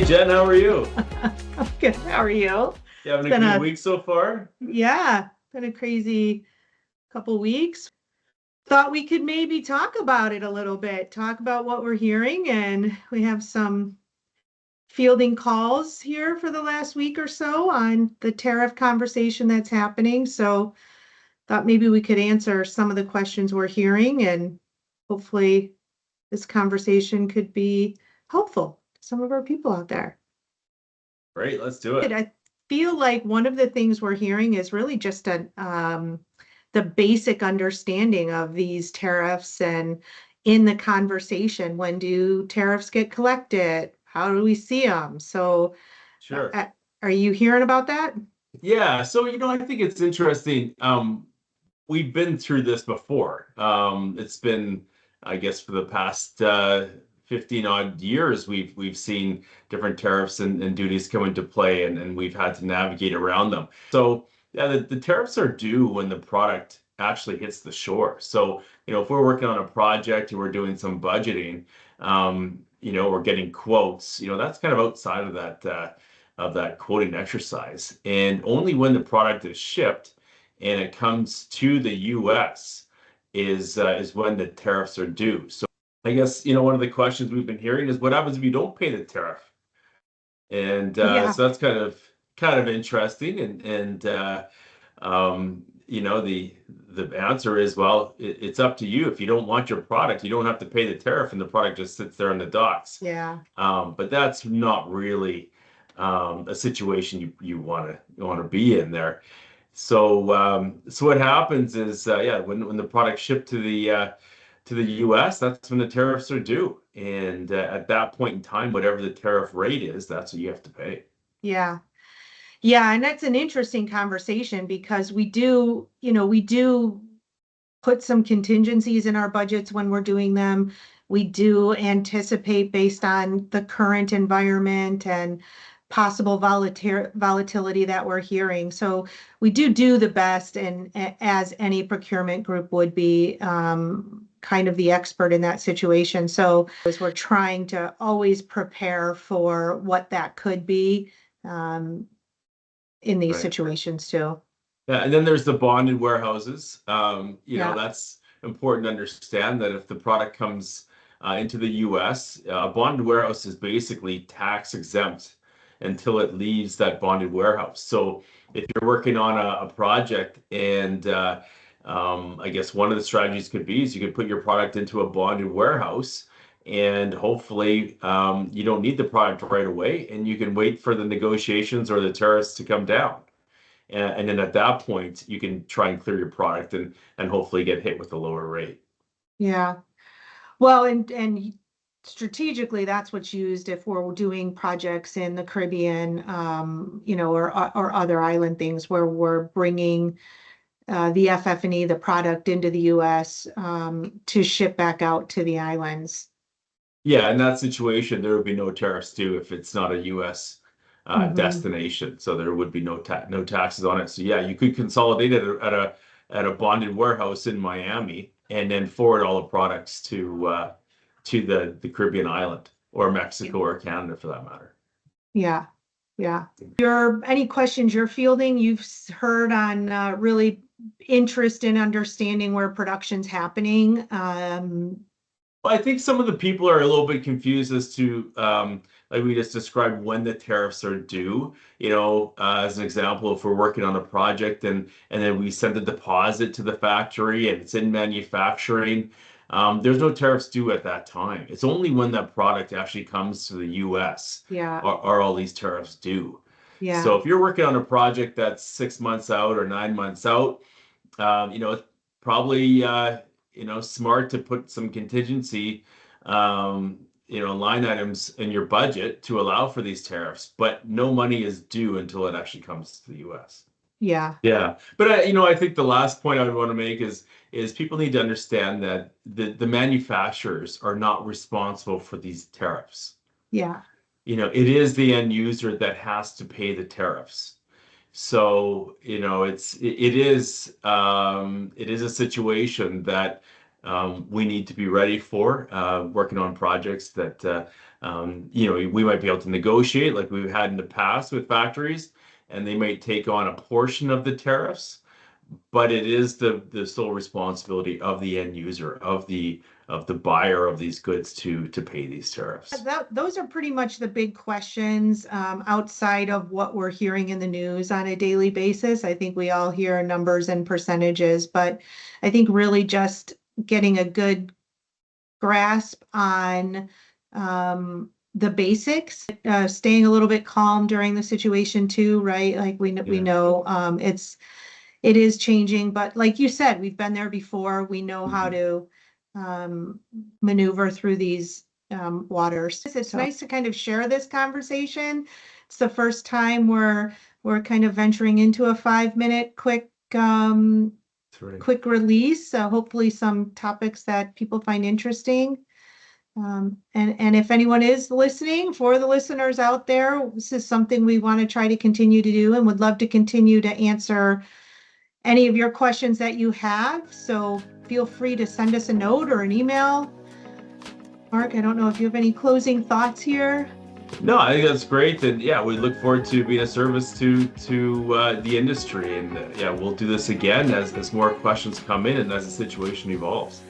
Hey Jen, how are you? I'm good. How are you? You having It's a been good a week so far? been a crazy couple weeks. Thought we could maybe talk about it a little bit, talk about what we're hearing, and we have some fielding calls here for the last week or so on the tariff conversation that's happening. So thought maybe we could answer some of the questions we're hearing, and hopefully this conversation could be helpful to some of our people out there. Great, let's do it. I feel like one of the things we're hearing is really just the basic understanding of these tariffs and in the conversation. When do tariffs get collected? How do we see them? So, Sure. are you hearing about that? Yeah, so I think it's interesting. We've been through this before. It's been, I guess, for the past 15 odd years, we've seen different tariffs and duties come into play, and we've had to navigate around them. So yeah, the tariffs are due when the product actually hits the shore. So, if we're working on a project and we're doing some budgeting, we're getting quotes, that's kind of outside of that quoting exercise. And only when the product is shipped and it comes to the U.S. is when the tariffs are due. So I guess one of the questions we've been hearing is what happens if you don't pay the tariff? And Yeah, so that's kind of interesting. The answer is, well, it's up to you. If you don't want your product, you don't have to pay the tariff, and the product just sits there in the docks. yeah, But that's not really a situation you want to be in there. So what happens is, yeah, when the product's shipped to the U.S., that's when the tariffs are due, and at that point in time, whatever the tariff rate is, that's what you have to pay. yeah. Yeah, and that's an interesting conversation because we do put some contingencies in our budgets when we're doing them. We do anticipate based on the current environment and possible volatility that we're hearing. So we do the best, and as any procurement group would be, kind of the expert in that situation. So as we're trying to always prepare for what that could be, um, in these Right. situations too. Yeah, and then there's the bonded warehouses. Yeah. That's important to understand that if the product comes into the U.S., a bonded warehouse is basically tax exempt until it leaves that bonded warehouse. So if you're working on a project and I guess one of the strategies could be is you could put your product into a bonded warehouse and hopefully you don't need the product right away and you can wait for the negotiations or the tariffs to come down. And then at that point, you can try and clear your product and hopefully get hit with a lower rate. Yeah. Well, and strategically, that's what's used if we're doing projects in the Caribbean, or other island things where we're bringing the FF&E, the product into the U.S. To ship back out to the islands. Yeah, in that situation, there would be no tariffs due if it's not a U.S. Hmm. Destination, so there would be no taxes on it. So yeah, you could consolidate it at a bonded warehouse in Miami and then forward all the products to the Caribbean island or Mexico or Canada for that matter. Yeah, yeah. Any questions you're fielding, you've heard on really interest in understanding where production's happening. Well, I think some of the people are a little bit confused as to, like we just described, when the tariffs are due. As an example, if we're working on a project and then we send a deposit to the factory and it's in manufacturing, there's no tariffs due at that time. It's only when that product actually comes to the U.S. Yeah, are all these tariffs due. yeah, So if you're working on a project that's 6 months out or 9 months out, it's probably smart to put some contingency, line items in your budget to allow for these tariffs, but no money is due until it actually comes to the U.S. yeah, Yeah, but I think the last point I would want to make is people need to understand that the manufacturers are not responsible for these tariffs. yeah, It is the end user that has to pay the tariffs. So, it is a situation that we need to be ready for, working on projects that we might be able to negotiate like we've had in the past with factories, and they might take on a portion of the tariffs, but it is the sole responsibility of the end user, of the buyer of these goods to pay these tariffs. Those are pretty much the big questions outside of what we're hearing in the news on a daily basis. I think we all hear numbers and percentages, but I think really just getting a good grasp on the basics, staying a little bit calm during the situation too, right? Like we know it is changing, but like you said, we've been there before. We know how to maneuver through these waters. It's nice to kind of share this conversation. It's the first time we're kind of venturing into a 5-minute quick quick release. Hopefully some topics that people find interesting. And if anyone is listening, for the listeners out there, this is something we want to try to continue to do and would love to continue to answer any of your questions that you have. So feel free to send us a note or an email. Mark, I don't know if you have any closing thoughts here. No, I think that's great. And yeah, we look forward to being a service to the industry. And yeah, we'll do this again as more questions come in and as the situation evolves.